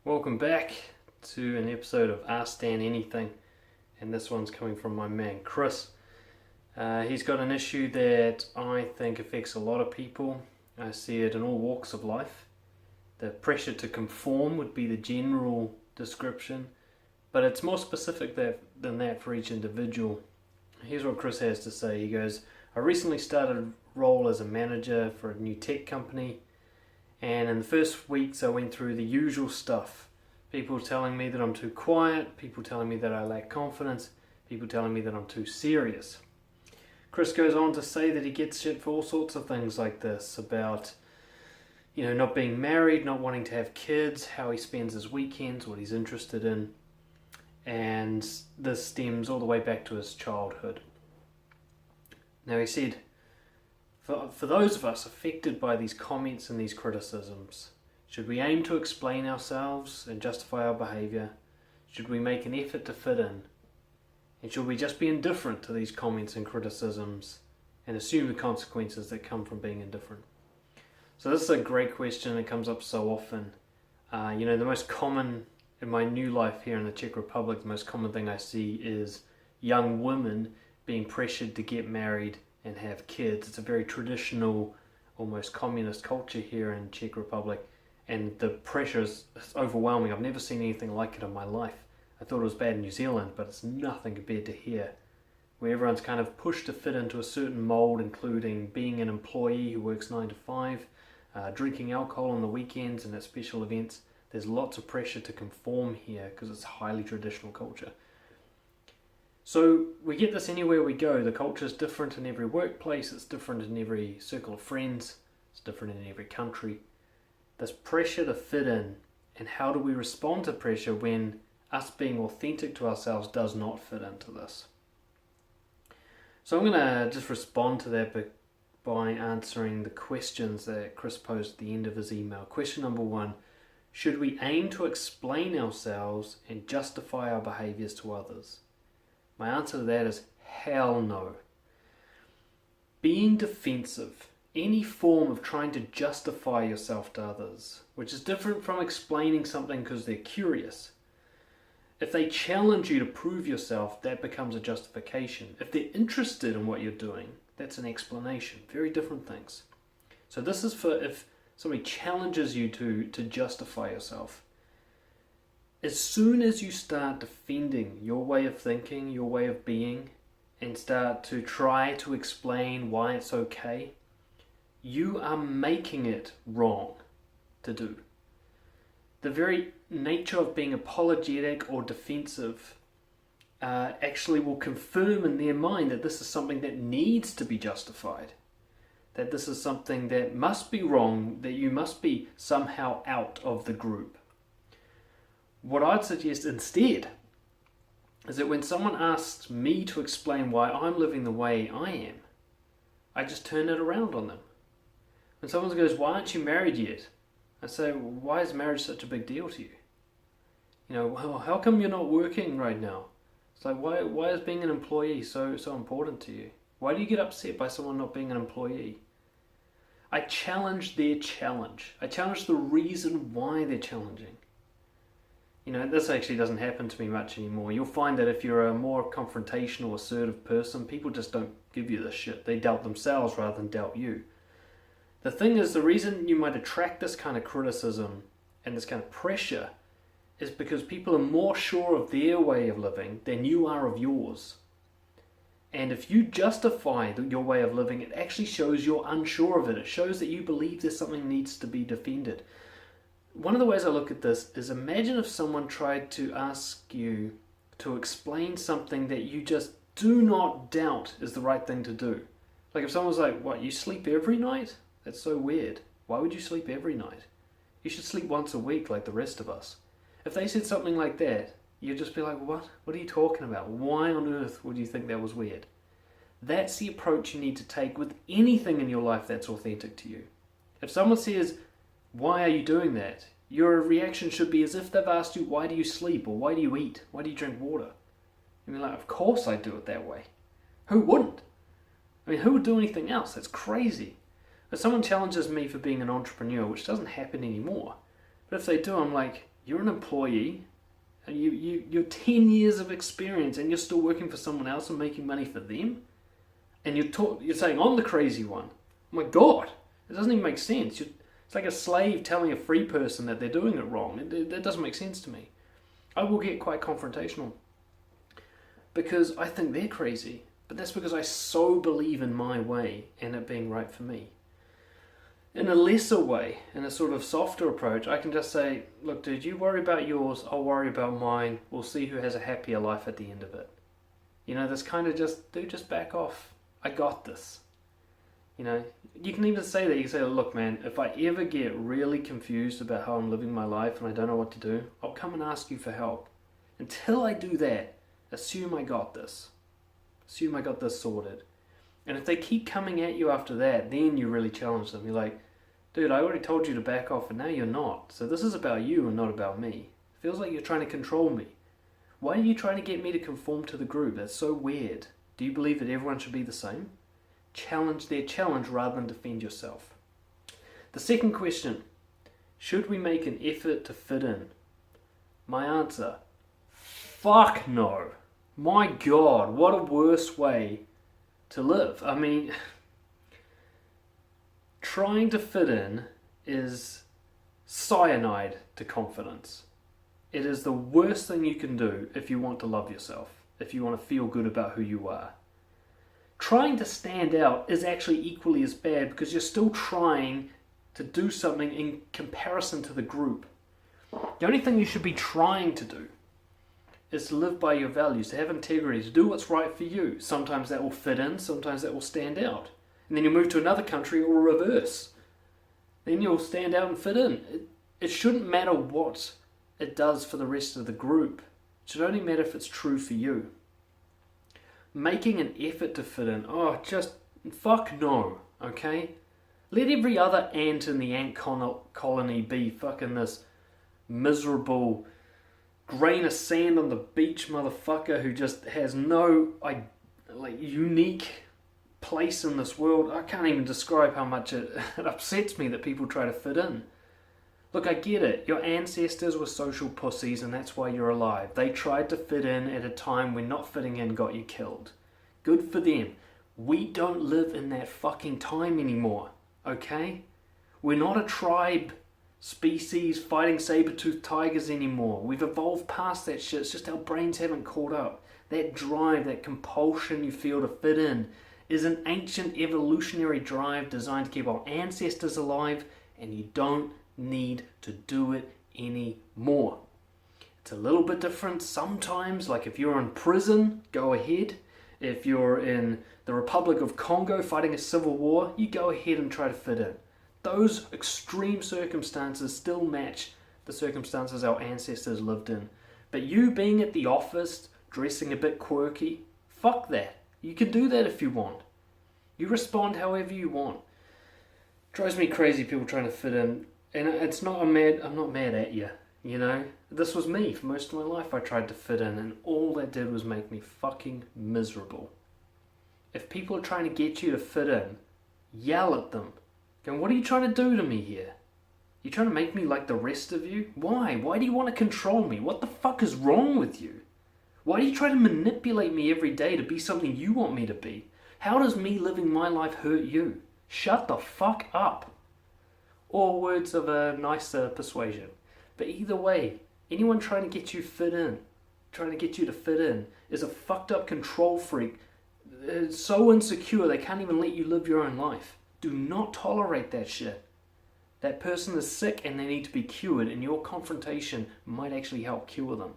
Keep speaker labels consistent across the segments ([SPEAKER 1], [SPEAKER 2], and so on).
[SPEAKER 1] Welcome back to an episode of Ask Dan Anything, and this one's coming from my man Chris. He's got an issue that I think affects a lot of people. I see it in all walks of life. The pressure to conform would be the general description, but it's more specific than that for each individual. Here's what Chris has to say. He goes, I recently started a role as a manager for a new tech company. And in the first weeks I went through the usual stuff. People telling me that I'm too quiet, people telling me that I lack confidence, people telling me that I'm too serious. Chris goes on to say that he gets shit for all sorts of things like this, about not being married, not wanting to have kids, how he spends his weekends, what he's interested in. And this stems all the way back to his childhood. Now he said, For those of us affected by these comments and these criticisms, should we aim to explain ourselves and justify our behaviour? Should we make an effort to fit in? And should we just be indifferent to these comments and criticisms and assume the consequences that come from being indifferent? So this is a great question that comes up so often. The most common, in my new life here in the Czech Republic, the most common thing I see is young women being pressured to get married and have kids. It's a very traditional, almost communist culture here in Czech Republic, and the pressure is overwhelming. I've never seen anything like it in my life. I thought it was bad in New Zealand, but it's nothing compared to here, where everyone's kind of pushed to fit into a certain mold, including being an employee who works 9 to 5, drinking alcohol on the weekends and at special events. There's lots of pressure to conform here because it's highly traditional culture. So we get this anywhere we go. The culture is different in every workplace, it's different in every circle of friends, it's different in every country. This pressure to fit in, and how do we respond to pressure when us being authentic to ourselves does not fit into this? So I'm going to just respond to that by answering the questions that Chris posed at the end of his email. Question number 1, should we aim to explain ourselves and justify our behaviours to others? My answer to that is hell no. Being defensive, any form of trying to justify yourself to others, which is different from explaining something because they're curious. If they challenge you to prove yourself, that becomes a justification. If they're interested in what you're doing, that's an explanation. Very different things. So this is for if somebody challenges you to justify yourself. As soon as you start defending your way of thinking, your way of being, and start to try to explain why it's okay, you are making it wrong to do. The very nature of being apologetic or defensive actually will confirm in their mind that this is something that needs to be justified, that this is something that must be wrong, that you must be somehow out of the group. What I'd suggest instead is that when someone asks me to explain why I'm living the way I am, I just turn it around on them. When someone goes, why aren't you married yet? I say, why is marriage such a big deal to you? Well, how come you're not working right now? It's like, why is being an employee so important to you? Why do you get upset by someone not being an employee? I challenge their challenge. I challenge the reason why they're challenging. This actually doesn't happen to me much anymore. You'll find that if you're a more confrontational, assertive person, people just don't give you this shit. They doubt themselves rather than doubt you. The thing is, the reason you might attract this kind of criticism and this kind of pressure is because people are more sure of their way of living than you are of yours. And if you justify your way of living, it actually shows you're unsure of it. It shows that you believe there's something needs to be defended. One of the ways I look at this is, imagine if someone tried to ask you to explain something that you just do not doubt is the right thing to do. Like if someone was like, what, you sleep every night? That's so weird. Why would you sleep every night? You should sleep once a week like the rest of us. If they said something like that, you'd just be like, what? What are you talking about? Why on earth would you think that was weird? That's the approach you need to take with anything in your life that's authentic to you. If someone says, why are you doing that? Your reaction should be as if they've asked you, why do you sleep? Or why do you eat? Why do you drink water? I mean, like, of course I do it that way. Who wouldn't? I mean, who would do anything else? That's crazy. If someone challenges me for being an entrepreneur, which doesn't happen anymore, but if they do, I'm like, You're an employee, and you're 10 years of experience, and you're still working for someone else and making money for them? And you're saying, I'm the crazy one. Oh my God, it doesn't even make sense. It's like a slave telling a free person that they're doing it wrong. That doesn't make sense to me. I will get quite confrontational because I think they're crazy, but that's because I so believe in my way and it being right for me. In a lesser way, in a sort of softer approach, I can just say, look, dude, you worry about yours, I'll worry about mine. We'll see who has a happier life at the end of it. You know, this kind of just back off. I got this. You know, you can even say that. You can say, look, man, if I ever get really confused about how I'm living my life and I don't know what to do, I'll come and ask you for help. Until I do that, assume I got this. Assume I got this sorted. And if they keep coming at you after that, then you really challenge them. You're like, dude, I already told you to back off and now you're not. So this is about you and not about me. It feels like you're trying to control me. Why are you trying to get me to conform to the group? That's so weird. Do you believe that everyone should be the same? Challenge their challenge rather than defend yourself. The second question, should we make an effort to fit in? My answer, fuck no. My God, what a worse way to live. I mean, trying to fit in is cyanide to confidence. It is the worst thing you can do if you want to love yourself, if you want to feel good about who you are. Trying to stand out is actually equally as bad because you're still trying to do something in comparison to the group. The only thing you should be trying to do is to live by your values, to have integrity, to do what's right for you. Sometimes that will fit in, sometimes that will stand out. And then you move to another country, it will reverse. Then you'll stand out and fit in. It shouldn't matter what it does for the rest of the group. It should only matter if it's true for you. Making an effort to fit in, just fuck no, okay? Let every other ant in the ant colony be fucking this miserable grain of sand on the beach motherfucker who just has no unique place in this world. I can't even describe how much it upsets me that people try to fit in. Look, I get it. Your ancestors were social pussies and that's why you're alive. They tried to fit in at a time when not fitting in got you killed. Good for them. We don't live in that fucking time anymore, okay? We're not a tribe species fighting saber-toothed tigers anymore. We've evolved past that shit. It's just our brains haven't caught up. That drive, that compulsion you feel to fit in is an ancient evolutionary drive designed to keep our ancestors alive, and you don't need to do it anymore. It's a little bit different sometimes, like if you're in prison, go ahead. If you're in the Republic of Congo fighting a civil war, you go ahead and try to fit in. Those extreme circumstances still match the circumstances our ancestors lived in. But you being at the office, dressing a bit quirky, fuck that. You can do that if you want. You respond however you want. Drives me crazy people trying to fit in. And it's not I'm not mad at you, you know? This was me. For most of my life I tried to fit in and all that did was make me fucking miserable. If people are trying to get you to fit in, yell at them. Go, what are you trying to do to me here? You trying to make me like the rest of you? Why? Why do you want to control me? What the fuck is wrong with you? Why do you try to manipulate me every day to be something you want me to be? How does me living my life hurt you? Shut the fuck up. Or words of a nicer persuasion. But either way, anyone trying to get you fit in, trying to get you to fit in, is a fucked up control freak. They're so insecure they can't even let you live your own life. Do not tolerate that shit. That person is sick and they need to be cured, and your confrontation might actually help cure them.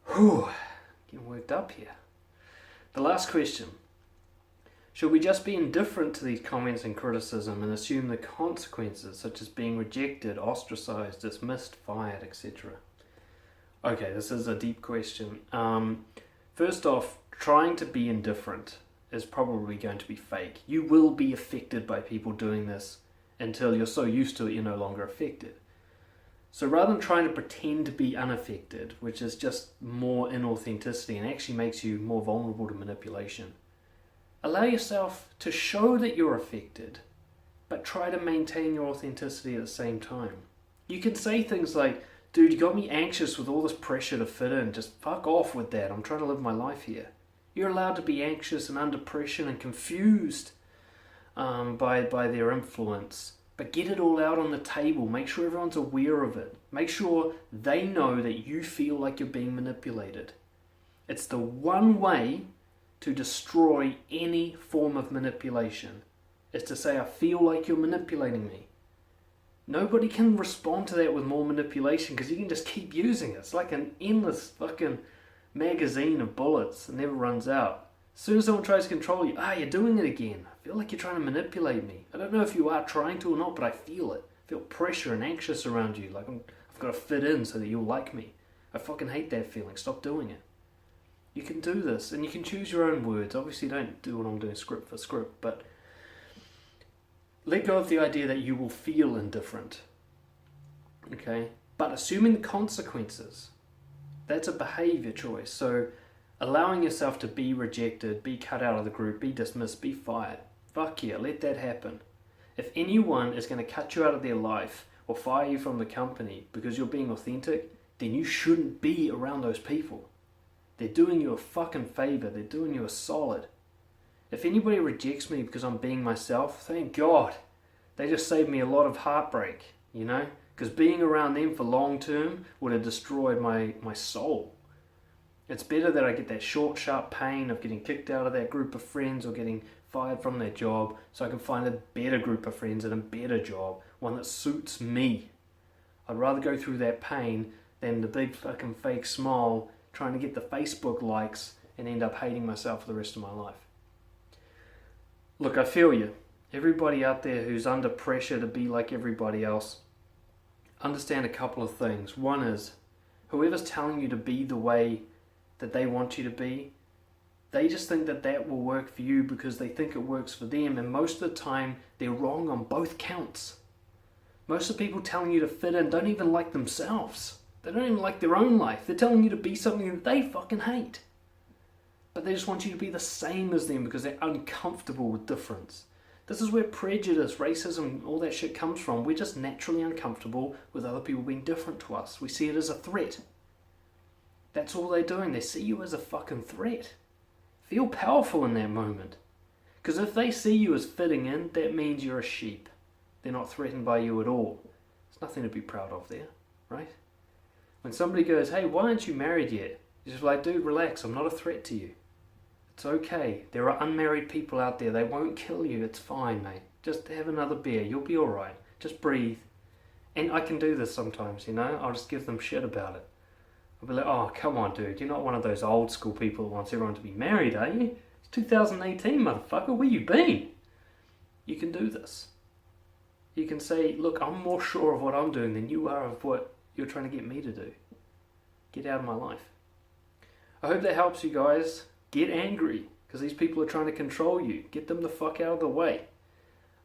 [SPEAKER 1] Whew, getting worked up here. The last question. Should we just be indifferent to these comments and criticism and assume the consequences, such as being rejected, ostracized, dismissed, fired, etc.? Okay, this is a deep question. First off, trying to be indifferent is probably going to be fake. You will be affected by people doing this until you're so used to it you're no longer affected. So rather than trying to pretend to be unaffected, which is just more inauthenticity and actually makes you more vulnerable to manipulation, allow yourself to show that you're affected, but try to maintain your authenticity at the same time. You can say things like, dude, you got me anxious with all this pressure to fit in. Just fuck off with that. I'm trying to live my life here. You're allowed to be anxious and under pressure and confused by their influence. But get it all out on the table. Make sure everyone's aware of it. Make sure they know that you feel like you're being manipulated. It's the one way to destroy any form of manipulation, is to say, I feel like you're manipulating me. Nobody can respond to that with more manipulation because you can just keep using it. It's like an endless fucking magazine of bullets that never runs out. As soon as someone tries to control you, you're doing it again. I feel like you're trying to manipulate me. I don't know if you are trying to or not, but I feel it. I feel pressure and anxious around you. Like I've got to fit in so that you'll like me. I fucking hate that feeling. Stop doing it. You can do this, and you can choose your own words. Obviously, don't do what I'm doing script for script, but let go of the idea that you will feel indifferent. Okay? But assuming the consequences, that's a behavior choice. So allowing yourself to be rejected, be cut out of the group, be dismissed, be fired. Fuck yeah, let that happen. If anyone is going to cut you out of their life or fire you from the company because you're being authentic, then you shouldn't be around those people. They're doing you a fucking favor. They're doing you a solid. If anybody rejects me because I'm being myself, thank God. They just saved me a lot of heartbreak, you know? Because being around them for long term would have destroyed my soul. It's better that I get that short, sharp pain of getting kicked out of that group of friends or getting fired from that job so I can find a better group of friends and a better job, one that suits me. I'd rather go through that pain than the big fucking fake smile trying to get the Facebook likes and end up hating myself for the rest of my life. Look, I feel you. Everybody out there who's under pressure to be like everybody else, understand a couple of things. One is, whoever's telling you to be the way that they want you to be, they just think that that will work for you because they think it works for them, and most of the time they're wrong on both counts. Most of the people telling you to fit in don't even like themselves. They don't even like their own life. They're telling you to be something that they fucking hate. But they just want you to be the same as them because they're uncomfortable with difference. This is where prejudice, racism, all that shit comes from. We're just naturally uncomfortable with other people being different to us. We see it as a threat. That's all they're doing. They see you as a fucking threat. Feel powerful in that moment. Because if they see you as fitting in, that means you're a sheep. They're not threatened by you at all. There's nothing to be proud of there, right? When somebody goes, hey, why aren't you married yet? You're just like, dude, relax. I'm not a threat to you. It's okay. There are unmarried people out there. They won't kill you. It's fine, mate. Just have another beer. You'll be alright. Just breathe. And I can do this sometimes, you know? I'll just give them shit about it. I'll be like, oh, come on, dude. You're not one of those old school people who wants everyone to be married, are you? It's 2018, motherfucker. Where you been? You can do this. You can say, look, I'm more sure of what I'm doing than you are of what you're trying to get me to do. Get out of my life. I hope that helps you guys. Get angry, because these people are trying to control you. Get them the fuck out of the way.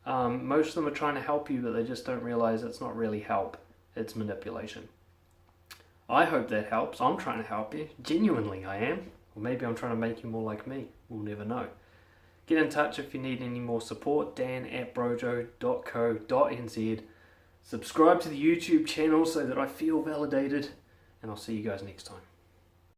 [SPEAKER 1] Most of them are trying to help you, but they just don't realize it's not really help. It's manipulation. I hope that helps. I'm trying to help you. Genuinely, I am. Or maybe I'm trying to make you more like me. We'll never know. Get in touch if you need any more support. dan@brojo.co.nz. Subscribe to the YouTube channel so that I feel validated. And I'll see you guys next time.